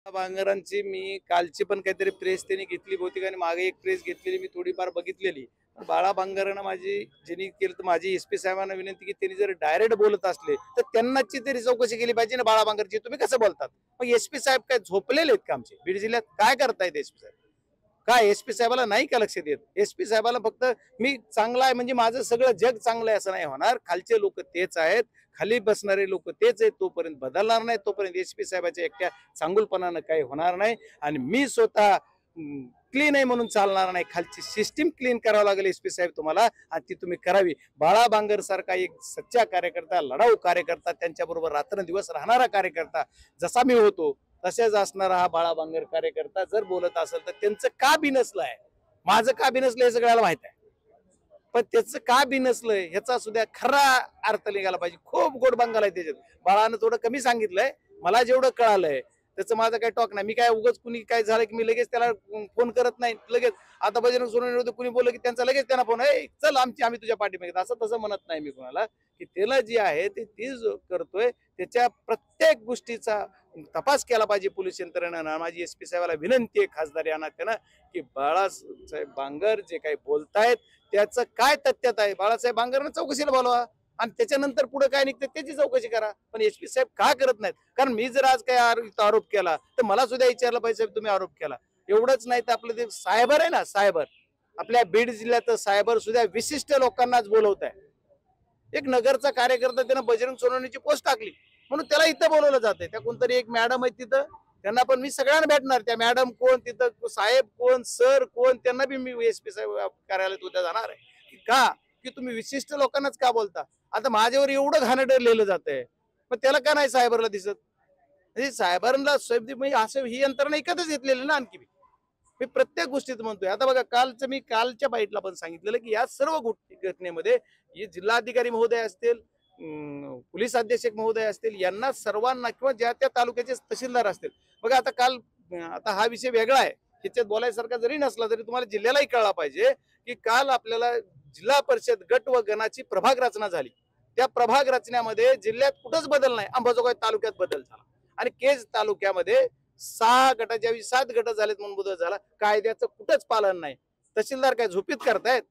बांगरांची मी कालची पण काहीतरी प्रेस त्यांनी घेतली बहुतेक आणि मागे एक प्रेस घेतलेली मी थोडीफार बघितलेली. पण बाळा बांगरांना माझी ज्यांनी केलं तर माझी एसपी साहेबांना विनंती की त्यांनी जर डायरेक्ट बोलत असले तर त्यांनाची तरी चौकशी केली पाहिजे ना. बाळा बांगरची तुम्ही कसं बोलतात? मग एसपी साहेब काय झोपलेले आहेत का आमचे? बीड जिल्ह्यात काय करतायत एसपी साहेब? काय एसपी साहेबाला नाही का लक्ष देत? एसपी साहेबाला फक्त मी चांगला आहे म्हणजे माझं सगळं जग चांगलं आहे असं नाही होणार. खालचे लोक तेच आहेत, खाली बसणारे लोक तेच आहेत. तोपर्यंत बदलणार नाही, तोपर्यंत एसपी साहेबाच्या एकट्या चांगुलपणानं काही होणार नाही. आणि मी स्वतः क्लीन आहे म्हणून चालणार नाही. खालची सिस्टीम क्लीन करावं लागेल एसपी साहेब तुम्हाला, आणि ती तुम्ही करावी. बाळा बांगर सारखा एक सच्चा कार्यकर्ता, लढाऊ कार्यकर्ता, त्यांच्याबरोबर रात्रंदिवस राहणारा कार्यकर्ता जसा मी होतो तसेच असणारा हा बाळा बांगर कार्यकर्ता जर बोलत असेल तर त्यांचं का बिनसलंय, माझं का बिनसलंय हे सगळ्याला माहित आहे. पण त्याचं का बिनसलंय ह्याचा सुद्धा खरा अर्थ निघाला पाहिजे. खूप गोड बंगाल आहे त्याच्यात. बाळानं थोडं कमी सांगितलंय, मला जेवढं कळालंय त्याचं माझं काही टॉक नाही. मी काय उगाच कुणी काय झालं की मी लगेच त्याला फोन करत नाही. लगेच आता बजरंग सोनवणे कुणी बोललं की त्यांचा लगेच त्यांना फोन आहे, चल आम्ही तुझ्या पाठीमागे, असं तसं म्हणत नाही मी कुणाला. की त्याला जी आहे ती करतोय, त्याच्या प्रत्येक गोष्टीचा तपास केला पाहिजे पोलीस यंत्रणेनं. माझी एसपी साहेबाला विनंती आहे, खासदार यांना त्यांना, की बाळासाहेब बांगर जे काही बोलतायत त्याचं काय तथ्यता आहे, बाळासाहेब बांगरनं चौकशीला बोलवा आणि त्याच्यानंतर पुढे काय निघतं त्याची चौकशी करा. पण एसपी साहेब का करत नाहीत? कारण मी जर आज काही आरोप केला तर मला सुद्धा विचारलं पाहिजे तुम्ही आरोप केला. एवढंच नाही तर आपलं ते सायबर आहे ना, सायबर आपल्या बीड जिल्ह्यात सायबर सुद्धा विशिष्ट लोकांनाच बोलवत आहे. एक नगरचा कार्यकर्ता त्यानं बजरंग सोनवणेची पोस्ट टाकली म्हणून त्याला इथं बोलवलं जातंय. त्या कोणतरी एक मॅडम आहे तिथं, त्यांना पण मी सगळ्यांना भेटणार. त्या मॅडम कोण, तिथं साहेब कोण, सर कोण, त्यांना बी मी एसपी साहेब कार्यालयात उद्या जाणार आहे. का की तुम्ही विशिष्ट लोकांनाच का बोलता? आता माझ्यावर एवढं घाणेरडं लिहिलं जातंय, पण त्याला का नाही सायबरला दिसत? म्हणजे सायबरला म्हणजे असं ही यंत्रणा एकच घेतलेली ना. आणखी मी प्रत्येक गोष्टीत म्हणतोय. आता बघा मी कालच्या बाईटला पण सांगितलेलं की या सर्व घटनेमध्ये जिल्हाधिकारी महोदय असतील, पोलीस अधीक्षक महोदय असतील, यांना सर्वांना किंवा ज्या त्या तालुक्याचे तहसीलदार असतील. बघा आता हा विषय वेगळा आहे, ह्याच्यात बोलायसारखा जरी नसला तरी तुम्हाला जिल्ह्यालाही कळला पाहिजे की काल आपल्याला जिल्हा परिषद गट व गणाची प्रभाग रचना झाली. त्या प्रभाग रचनेमध्ये जिल्ह्यात कुठंच बदल नाही. अंबाजोगाई तालुक्यात बदल झाला आणि केज तालुक्यामध्ये 6 गटाच्या 7 गट झालेत म्हणून बदल झाला. कायद्याचं कुठंच पालन नाही. तहसीलदार काय झोपीत करतायत?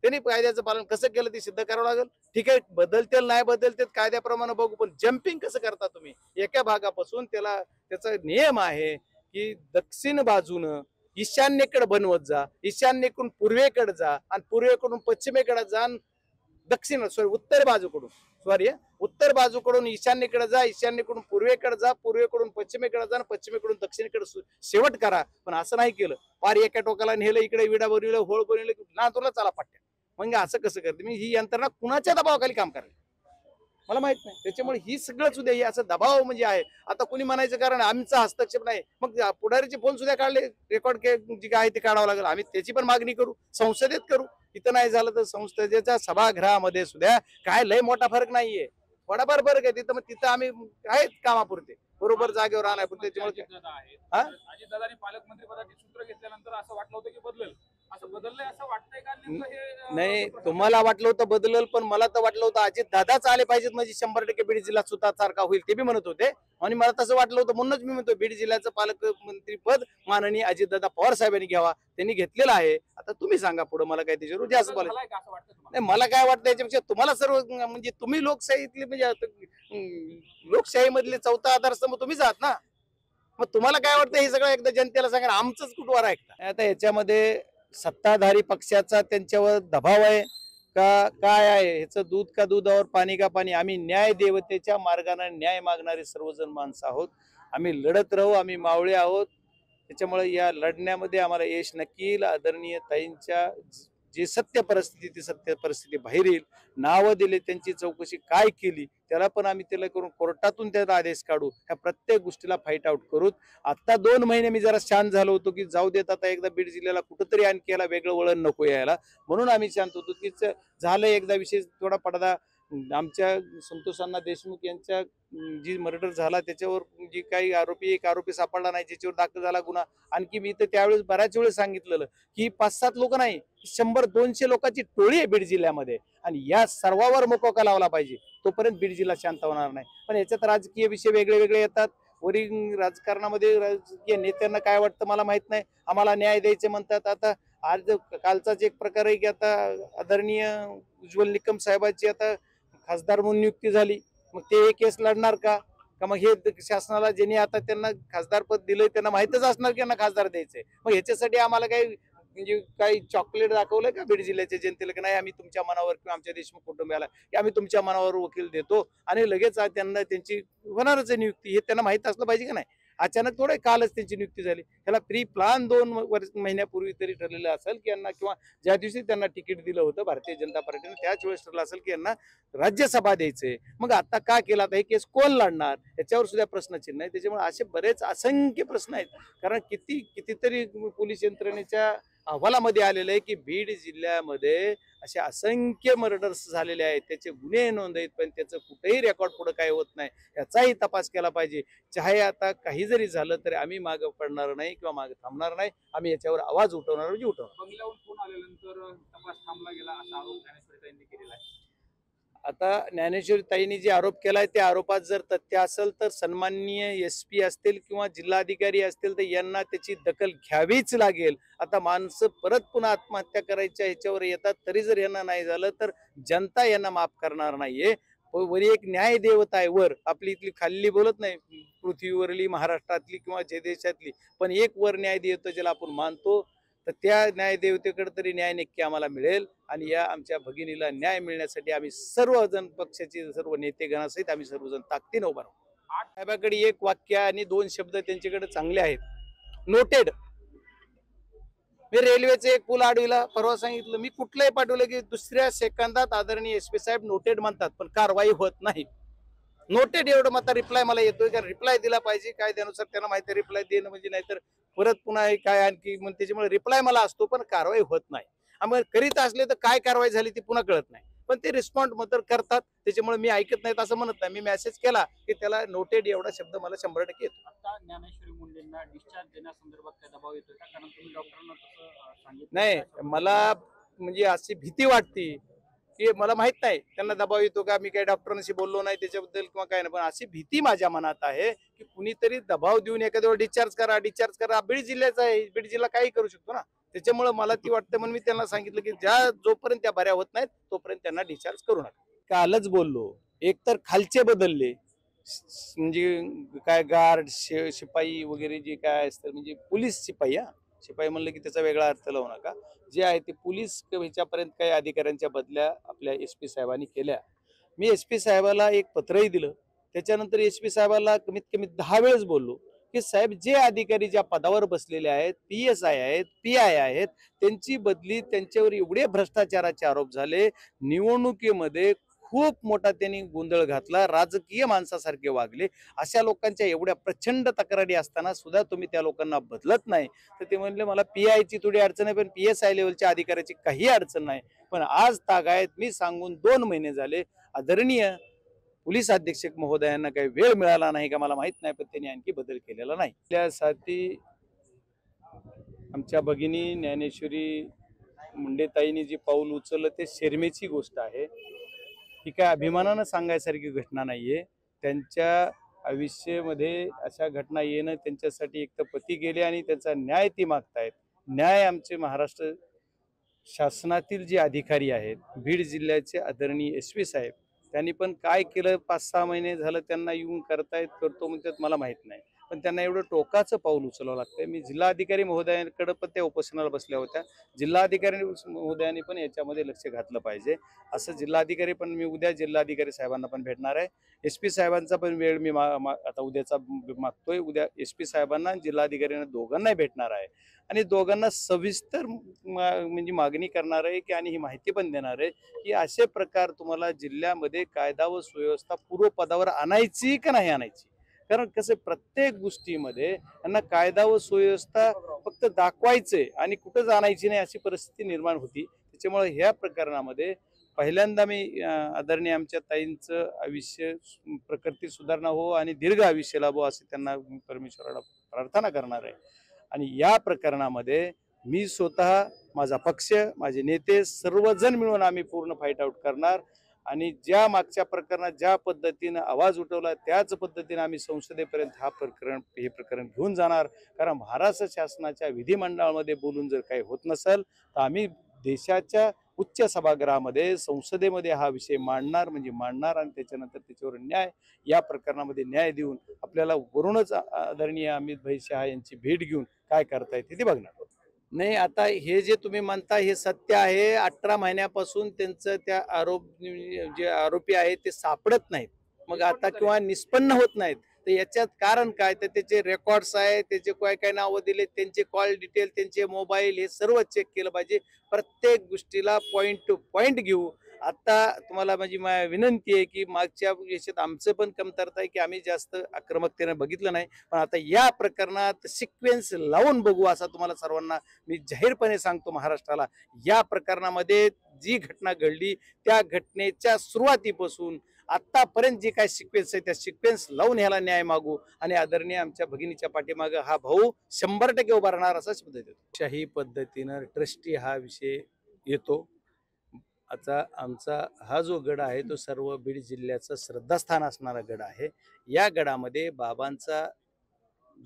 त्यांनी कायद्याचं पालन कसं केलं ते सिद्ध करावं लागेल. ठीक आहे, बदलतील नाही बदलतील कायद्याप्रमाणे बघू, पण जम्पिंग कसं करता तुम्ही एका भागापासून? त्याचा नियम आहे की दक्षिण बाजूनं ईशान्येकडे बनवत जा, ईशान्येकडून पूर्वेकडे जा आणि पूर्वेकडून पश्चिमेकडे जा, उत्तर बाजूकडून ईशान्येकडे जा, ईशान्येकडून पूर्वेकडे जा, पूर्वेकडून पश्चिमेकडे जा, पश्चिमेकडून दक्षिणेकडे शेवट करा. पण असं नाही केलं. पार एका टोकाला नेलं, इकडे विडा बनवलं, होळ बनवलं, ना तुला चला पट्ट्या. म्हणजे असं कसं करते? मी ही यंत्रणा कुणाच्या दबावाखाली काम करायला मला माहित नाही. त्याच्यामुळे ही सगळं सुद्धा हे असं दबाव म्हणजे आहे. आता कुणी म्हणायचं कारण आमचा हस्तक्षेप नाही, मग पुढारीचे फोन सुद्धा काढले, रेकॉर्ड जे काय ते काढावं लागेल. आम्ही त्याची पण मागणी करू, संसदेत करू. इथं नाही झालं तर संसदेच्या सभागृहामध्ये सुद्धा काय लय मोठा फरक नाहीये, थोडाफार फरक आहे. तिथं मग तिथं आम्ही आहेत कामापुरते, बरोबर जागेवर राहणार. त्याच्यामुळे अजितदादांनी पालकमंत्री पदाची सूत्र घेतल्यानंतर असं वाटलं होतं की बदलेल, असं बदललंय असं वाटतंय का? नाही, तुम्हाला वाटलं होतं बदलल, पण मला तर वाटलं होतं अजित दादाच आले पाहिजेत म्हणजे 100% बीड जिल्हा सारखा होईल, ते बी म्हणत होते. आणि मला तसं वाटलं होतं म्हणूनच मी म्हणतो बीड जिल्ह्याचं पालकमंत्री पद माननीय अजितदादा पवार साहेबांनी घ्यावा. त्यांनी घेतलेलं आहे. आता तुम्ही सांगा पुढे मला काय त्याच्यावर जास्त बोलायचं नाही. मला काय वाटतं याच्यापेक्षा तुम्हाला सर्व म्हणजे तुम्ही लोकशाहीतले म्हणजे लोकशाहीमधले चौथा आधारस्तंभ तुम्हीच आहात ना. मग तुम्हाला काय वाटतं हे सगळं एकदा जनतेला सांगा, आमचंच कुठवर ऐकता? आता याच्यामध्ये सत्ताधारी पक्षाचा त्यांच्यावर दबाव आहे का काय आहे? ह्याचं दूध का दुधावर पाणी का पाणी. आम्ही न्याय देवतेच्या मार्गाने न्याय मागणारे सर्वजण माणसं आहोत. आम्ही लढत राहू, आम्ही मावळे आहोत. त्याच्यामुळे या लढण्यामध्ये आम्हाला यश नक्की येईल. आदरणीय ताईंच्या जी सत्य परिस्थिती ती सत्य परिस्थिती बाहेर येईल. नावं दिले, त्यांची चौकशी काय केली त्याला पण आम्ही त्याला करून कोर्टातून त्याचा आदेश काढू. ह्या प्रत्येक गोष्टीला फाईट आउट करू. आता 2 महिने मी जरा शांत झालो होतो की जाऊ देत, आता एकदा बीड जिल्ह्याला कुठंतरी आणखी याला वेगळं वळण नको यायला, म्हणून आम्ही शांत होतो की झालं एकदा विषय थोडा पडदा. आमच्या संतोष अण्णा देशमुख यांच्या जी मर्डर झाला त्याच्यावर जी काही एक आरोपी सापडला नाही, ज्याच्यावर दाखल झाला गुन्हा. आणखी मी तर त्यावेळेस बऱ्याच वेळेस सांगितलेलं की 5-7 लोक नाही, 100-200 लोकांची टोळी आहे बीड जिल्ह्यामध्ये आणि या सर्वांवर मोकोका लावला पाहिजे. तोपर्यंत बीड जिल्हा शांत होणार नाही. पण याच्यात राजकीय विषय वेगळे वेगळे येतात. वरील राजकारणामध्ये राजकीय नेत्यांना काय वाटतं मला माहित नाही. आम्हाला न्याय द्यायचे म्हणतात. आता आज कालचाच एक प्रकार आहे की आता आदरणीय उज्ज्वल निकम साहेबांची आता खासदार म्हणून नियुक्ती झाली. मग ते हे केस लढणार का? का मग हे शासनाला ज्यांनी आता त्यांना खासदार पद दिलंय त्यांना माहितच असणार की यांना खासदार द्यायचंय. मग ह्याच्यासाठी आम्हाला काही म्हणजे काही चॉकलेट दाखवलंय का बीड जिल्ह्याच्या जनतेला की नाही आम्ही तुमच्या मनावर किंवा आमच्या देशमुख कुटुंबियाला की आम्ही तुमच्या मनावर वकील देतो आणि लगेच त्यांना त्यांची होणारच आहे नियुक्ती हे त्यांना माहित असलं पाहिजे का नाही. अचानक थोडं कालच त्यांची नियुक्ती झाली. ह्याला प्री प्लान 2 महिन्यापूर्वी तरी ठरलेलं असेल की यांना किंवा ज्या दिवशी त्यांना तिकीट दिलं होतं भारतीय जनता पार्टीने त्याच वेळेस ठरलं असेल की यांना राज्यसभा द्यायचंय. मग आता का केला आता हे केस कोण लढणार याच्यावर सुद्धा प्रश्नचिन्ह आहे. त्याच्यामुळे असे बरेच असंख्य प्रश्न आहेत. कारण कितीतरी पोलीस यंत्रणेच्या अहवालामध्ये आलेलं आहे की बीड जिल्ह्यामध्ये असे असंख्य मर्डर्स झालेले आहेत. त्याचे गुन्हे नोंद आहेत पण त्याचं कुठेही रेकॉर्ड पुढे काय होत नाही. याचाही तपास केला पाहिजे. चाहे आता काही जरी झालं तरी आम्ही मागं पडणार नाही किंवा मागे थांबणार नाही. आम्ही याच्यावर आवाज उठवणार म्हणजे उठवणार. बंगल्याहून फोन आल्यानंतर तपास थांबला गेला असा आरोप ज्ञानेश्वरीताईंनी केलेला आहे. आता ज्ञानेश्वरी ताईंनी जे आरोप केलाय त्या आरोपात जर तथ्य असेल तर सन्माननीय SP असतील किंवा जिल्हाधिकारी असतील तर यांना त्याची दखल घ्यावीच लागेल. आता माणसं परत पुन्हा आत्महत्या करायच्या ह्याच्यावर येतात तरी जर यांना नाही झालं तर जनता यांना माफ करणार नाहीये. वरी एक न्याय देवता आहे वर आपली इथली खाल्ली बोलत नाही पृथ्वीवरली महाराष्ट्रातली किंवा जे देशातली पण एक वर न्याय देवता ज्याला आपण मानतो तर त्या न्यायदेवतेकडे तरी न्याय नक्की आम्हाला मिळेल. आणि या आमच्या भगिनीला न्याय मिळण्यासाठी आम्ही सर्वजण पक्षाचे सर्व नेतेगणासहित आम्ही सर्वजण ताकदीने उभा राहू. साहेबाकडे एक वाक्य आणि 2 शब्द त्यांच्याकडे चांगले आहेत. नोटेड. मी रेल्वेचे एक पूल अडविला परवा सांगितलं मी कुठलंही पाठवलं की दुसऱ्या सेकंदात आदरणीय SP साहेब नोटेड म्हणतात पण कारवाई होत नाही. नोटेड एवढं मात्र रिप्लाय मला येतोय कारण रिप्लाय दिला पाहिजे कायद्यानुसार त्यांना माहिती रिप्लाय देणं म्हणजे नाहीतर परत पुन्हा काय आणखी मग त्याच्यामुळे रिप्लाय मला असतो पण कारवाई होत नाही. आम्ही करीत असले तर काय कारवाई झाली ती पुन्हा कळत नाही. पण ते रिस्पॉन्ड मात्र करतात त्याच्यामुळे मी ऐकत नाहीत असं म्हणत नाही. मी मेसेज केला की त्याला नोटेड एवढा शब्द मला 100% येतो. आता ज्ञानेश्वरी मुंडेंना डिस्चार्ज देण्यासंदर्भात काय दबाव येतोय का? कारण तुम्ही डॉक्टरांना तसं सांगितलं नाही मला म्हणजे अशी भीती वाटते की मला माहित नाही त्यांना दबाव येतो का. मी काही डॉक्टरांशी बोललो नाही त्याच्याबद्दल किंवा काय नाही पण अशी भीती माझ्या मनात आहे की कुणीतरी दबाव देऊन एखाद्यावर डिस्चार्ज करा. बीड जिल्ह्याचा आहे बीड जिल्हा काही करू शकतो ना. त्याच्यामुळे मला ती वाटतं म्हणून मी त्यांना सांगितलं की जोपर्यंत त्या बऱ्या होत नाहीत तोपर्यंत त्यांना डिस्चार्ज करू नका. कालच बोललो एक तर खालचे बदलले म्हणजे काय गार्ड शिपाई वगैरे जे काय असतं म्हणजे पोलीस शिपाई शिपाई म्हणलं की त्याचा वेगळा अर्थ लावू नका. जे आहे ते पोलीस ह्याच्यापर्यंत काही अधिकाऱ्यांच्या बदल्या आपल्या SP साहेबांनी केल्या. मी SP साहेबाला एक पत्रही दिलं. त्याच्यानंतर SP साहेबाला कमीत कमी 10 वेळेस बोललो की साहेब जे अधिकारी ज्या पदावर बसलेले आहेत PSI आहेत PI आहेत त्यांची बदली त्यांच्यावर एवढे भ्रष्टाचाराचे आरोप झाले. निवडणुकीमध्ये खूप मोठा त्यांनी गोंधळ घातला. राजकीय माणसासारखे वागले. अशा लोकांच्या एवढ्या प्रचंड तक्रारी असताना सुद्धा तुम्ही त्या लोकांना बदलत नाही. तर ते म्हणले मला PI ची थोडी अडचण आहे पण PSI लेवलच्या अधिकाऱ्याची काही अडचण नाही. पण आज तागायत मी सांगून 2 महिने झाले आदरणीय पोलीस अधीक्षक महोदयांना काही वेळ मिळाला नाही का मला माहित नाही पण त्यांनी आणखी बदल केलेला नाही. त्यासाठी आमच्या भगिनी ज्ञानेश्वरी मुंडेताईंनी जी पाऊल उचललं ते शर्मेची गोष्ट आहे. ही काय अभिमानानं सांगायसारखी घटना नाहीये. त्यांच्या आयुष्यामध्ये अशा घटना येणं त्यांच्यासाठी एक तर पती गेले आणि त्यांचा न्याय ती मागतायत. न्याय आमचे महाराष्ट्र शासनातील जे अधिकारी आहेत बीड जिल्ह्याचे आदरणीय SP साहेब त्यांनी पण काय केलं 5-6 महिने झालं त्यांना येऊन करतो म्हणतात मला माहित नाही. पण त्यांना एवढं टोकाचं पाऊल उचलावं लागतंय. मी जिल्हाधिकारी महोदयांकडे पण त्या उपोषणाला बसल्या होत्या. जिल्हाधिकारी महोदयांनी पण याच्यामध्ये लक्ष घातलं पाहिजे. असं जिल्हाधिकारी पण मी उद्या जिल्हाधिकारी साहेबांना पण भेटणार आहे. SP साहेबांचा पण वेळ मी आता उद्याचा मागतोय. उद्या SP साहेबांना जिल्हाधिकाऱ्यांना दोघांनाही भेटणार आहे आणि दोघांना सविस्तर म्हणजे मागणी करणार आहे की आणि ही माहिती पण देणार आहे की असे प्रकार तुम्हाला जिल्ह्यामध्ये कायदा व सुव्यवस्था पूर्वपदावर आणायची का नाही आणायची. कारण कसं प्रत्येक गोष्टीमध्ये यांना कायदा व सुव्यवस्था फक्त दाखवायचंय आणि कुठंच आणायची नाही अशी परिस्थिती निर्माण होती. त्याच्यामुळे ह्या प्रकरणामध्ये पहिल्यांदा मी आदरणीय आमच्या ताईंचं आयुष्य प्रकृती सुधारणा हो आणि दीर्घ आयुष्य लाभो असे त्यांना परमेश्वराला प्रार्थना करणार आहे. आणि या प्रकरणामध्ये मी स्वतः माझा पक्ष माझे नेते सर्वजण मिळून आम्ही पूर्ण फाईट आउट करणार. आणि ज्या मागच्या प्रकरणात ज्या पद्धतीनं आवाज उठवला त्याच पद्धतीने आम्ही संसदेपर्यंत हे प्रकरण घेऊन जाणार. कारण महाराष्ट्र शासनाच्या विधिमंडळामध्ये बोलून जर काही होत नसेल तर आम्ही देशाच्या उच्च सभागृहामध्ये संसदेमध्ये हा विषय मांडणार म्हणजे मांडणार आणि त्याच्यानंतर त्याच्यावर न्याय या प्रकरणामध्ये न्याय देऊन आपल्याला वरूनच आदरणीय अमित भाई शहा यांची भेट घेऊन काय करता येते ते बघणार. नाही, आता हे जे तुम्ही म्हणता हे सत्य आहे. 18 महिन्यापासून त्यांचं त्या जे आरोपी आहेत ते सापडत नाहीत, मग आता किंवा निष्पन्न होत नाहीत. तर याच्यात कारण काय, तर त्याचे रेकॉर्ड्स आहे, त्याचे काय काय नावं दिले, त्यांचे कॉल डिटेल, त्यांचे मोबाईल, हे सर्व चेक केलं पाहिजे. प्रत्येक गोष्टीला पॉइंट टू पॉइंट घेऊ. आता तुम्हाला माझी विनंती आहे की मागच्या याच्यात आमचं पण कमतरता आहे की आम्ही जास्त आक्रमकतेने बघितलं नाही, पण आता या प्रकरणात सिक्वेन्स लावून बघू असं तुम्हाला सर्वांना मी जाहीरपणे सांगतो. महाराष्ट्राला या प्रकरणामध्ये जी घटना घडली त्या घटनेच्या सुरुवातीपासून आतापर्यंत जी काय सिक्वेन्स आहे त्या सिक्वेन्स लावून ह्याला न्याय मागू आणि आदरणीय आमच्या भगिनीच्या पाठीमागं हा भाऊ 100% उभा राहणार असा शब्द देतो. अशाही पद्धतीनं ट्रस्टी हा विषय येतो. आता आमचा हा जो गड आहे तो सर्व बीड जिल्ह्याचं श्रद्धास्थान असणारा गड आहे. या गडामध्ये बाबांचा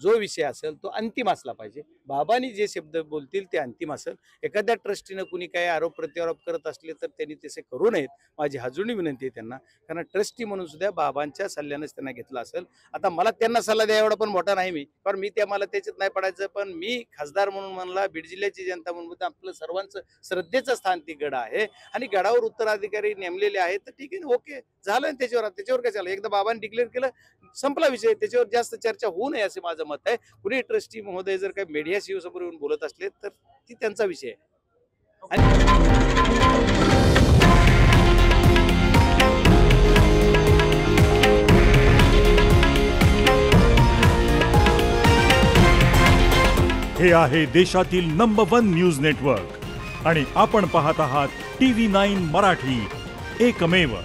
जो विषय असेल तो अंतिम असला पाहिजे. बाबांनी जे शब्द बोलतील ते अंतिम असेल. एखाद्या ट्रस्टीनं कुणी काही आरोप प्रत्यारोप करत असले तर त्यांनी तसे करू नयेत, माझी अजूनही विनंती आहे त्यांना. कारण ट्रस्टी म्हणून सुद्धा बाबांच्या सल्ल्यानेच त्यांना घेतला असेल. आता मला त्यांना सल्ला द्या एवढा पण मोठा नाही मी, कारण मी मला त्याच्यात नाही पडायचं. पण मी खासदार म्हणून म्हणला, बीड जिल्ह्याची जनता म्हणून आपलं सर्वांचं श्रद्धेचं स्थान ती गड आहे आणि गडावर उत्तराधिकारी नेमलेले आहेत. तर ठीक आहे ना, ओके झालं. त्याच्यावर काय झालं, एकदा बाबांनी डिक्लेअर केलं संपला विषय. त्याच्यावर जास्त चर्चा होऊ नये असे माझं मत आहे. कुणी ट्रस्टी महोदय जर काही मीडियाशी समोर येऊन बोलत असले तर ती त्यांचा विषय आहे. हे आहे देशातील नंबर 1 न्यूज नेटवर्क आणि आपण पाहत आहात TV9 मराठी, एकमेव.